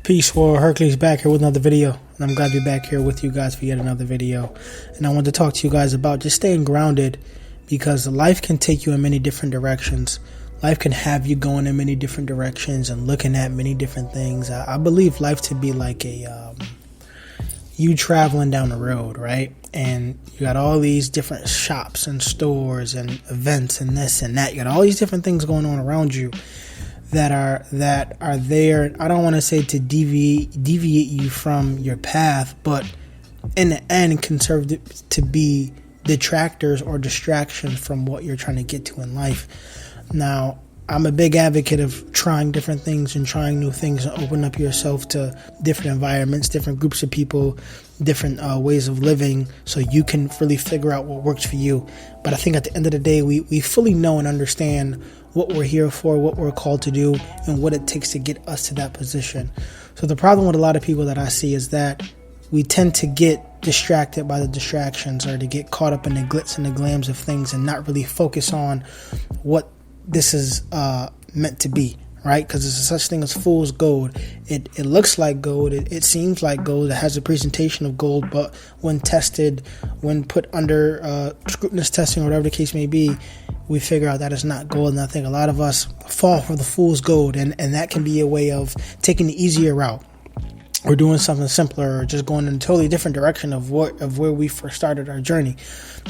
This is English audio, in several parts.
Peace, World. Hercules back here with another video, and I'm glad to be back here with you guys for yet another video. And I want to talk to you guys about just staying grounded, because life can take you in many different directions. Life can have you going in many different directions and looking at many different things. I believe life to be like you traveling down the road, right? And you got all these different shops and stores and events and this and that. You got all these different things going on around you that are there. I don't want to say to deviate you from your path, but in the end can serve to be detractors or distractions from what you're trying to get to in life. Now, I'm a big advocate of trying different things and trying new things and open up yourself to different environments, different groups of people, different ways of living, so you can really figure out what works for you. But I think at the end of the day, we fully know and understand what we're here for, what we're called to do, and what it takes to get us to that position. So the problem with a lot of people that I see is that we tend to get distracted by the distractions, or to get caught up in the glitz and the glams of things and not really focus on what this is meant to be, right? Because there's such thing as fool's gold. It looks like gold, it seems like gold, it has a presentation of gold, but when tested, when put under scrutinous testing or whatever the case may be, we figure out that it's not gold. And I think a lot of us fall for the fool's gold, and that can be a way of taking the easier route, or doing something simpler, or just going in a totally different direction of where we first started our journey.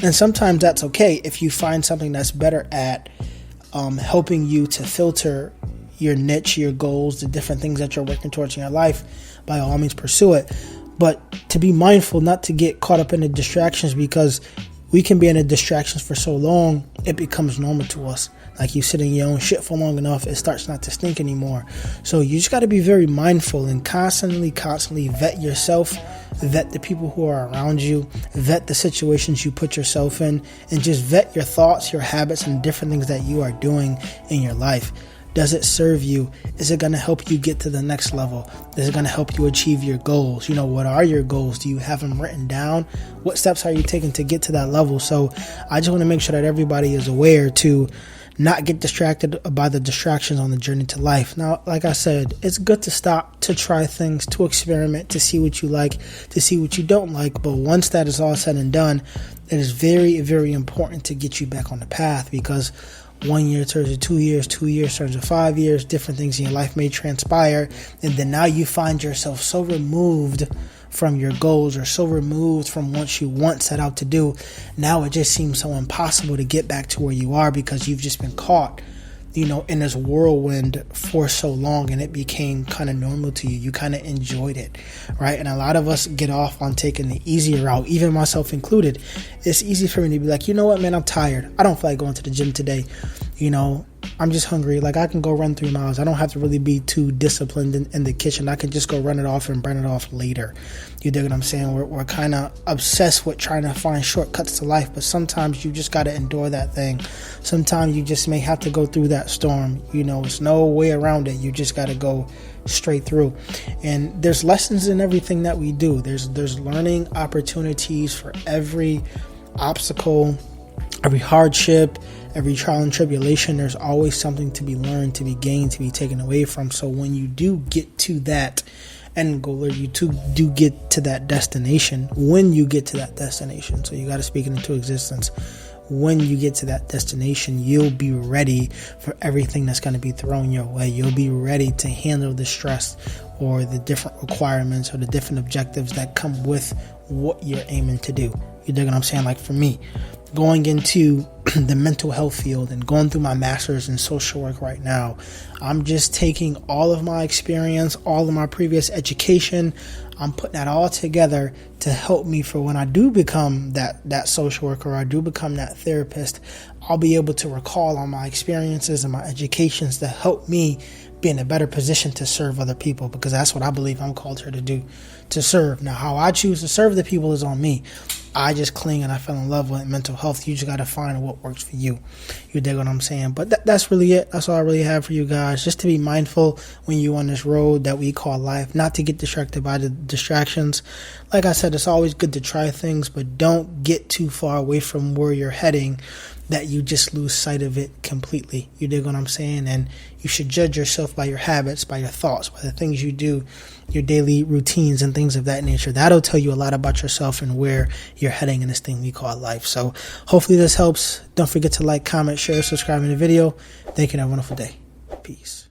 And sometimes that's okay if you find something that's better at helping you to filter your niche, your goals, the different things that you're working towards in your life. By all means, pursue it. But to be mindful not to get caught up in the distractions, because we can be in the distractions for so long, it becomes normal to us. Like you sit in your own shit for long enough, it starts not to stink anymore. So you just got to be very mindful and constantly vet yourself, vet the people who are around you, vet the situations you put yourself in, and just vet your thoughts, your habits, and different things that you are doing in your life. Does it serve you? Is it going to help you get to the next level? Is it going to help you achieve your goals? What are your goals? Do you have them written down? What steps are you taking to get to that level? So I just want to make sure that everybody is aware to not get distracted by the distractions on the journey to life. Now, like I said, it's good to stop, to try things, to experiment, to see what you like, to see what you don't like. But once that is all said and done, it is very, very important to get you back on the path, because 1 year turns to 2 years, 2 years turns to 5 years, different things in your life may transpire, and then now you find yourself so removed from your goals, or so removed from what you once set out to do. Now it just seems so impossible to get back to where you are, because you've just been caught in this whirlwind for so long, and it became kind of normal to you. You kind of enjoyed it, right? And a lot of us get off on taking the easier route, even myself included. It's easy for me to be like, you know what, man, I'm tired. I don't feel like going to the gym today. I'm just hungry. Like, I can go run 3 miles. I don't have to really be too disciplined in the kitchen. I can just go run it off and burn it off later. You dig what I'm saying? We're kind of obsessed with trying to find shortcuts to life, but sometimes you just got to endure that thing. Sometimes you just may have to go through that storm. It's no way around it. You just got to go straight through. And there's lessons in everything that we do. There's learning opportunities for every obstacle, every hardship, every trial and tribulation. There's always something to be learned, to be gained, to be taken away from. So when you do get to that end goal, or you do get to that destination, when you get to that destination, so you got to speak it into existence. When you get to that destination, you'll be ready for everything that's going to be thrown your way. You'll be ready to handle the stress, or the different requirements, or the different objectives that come with what you're aiming to do. You dig what I'm saying? Like for me, going into the mental health field and going through my master's in social work right now, I'm just taking all of my experience, all of my previous education, I'm putting that all together to help me for when I do become that social worker, or I do become that therapist. I'll be able to recall all my experiences and my educations to help me be in a better position to serve other people, because that's what I believe I'm called here to do, to serve. Now, how I choose to serve the people is on me. I just cling and I fell in love with mental health. You just got to find what works for you. You dig what I'm saying? But that's really it. That's all I really have for you guys. Just to be mindful when you're on this road that we call life, not to get distracted by the distractions. Like I said, it's always good to try things, but don't get too far away from where you're heading that you just lose sight of it completely. You dig what I'm saying? And you should judge yourself by your habits, by your thoughts, by the things you do, your daily routines and things of that nature. That'll tell you a lot about yourself and where you're heading in this thing we call life. So hopefully this helps. Don't forget to like, comment, share, subscribe in the video. Thank you and have a wonderful day. Peace.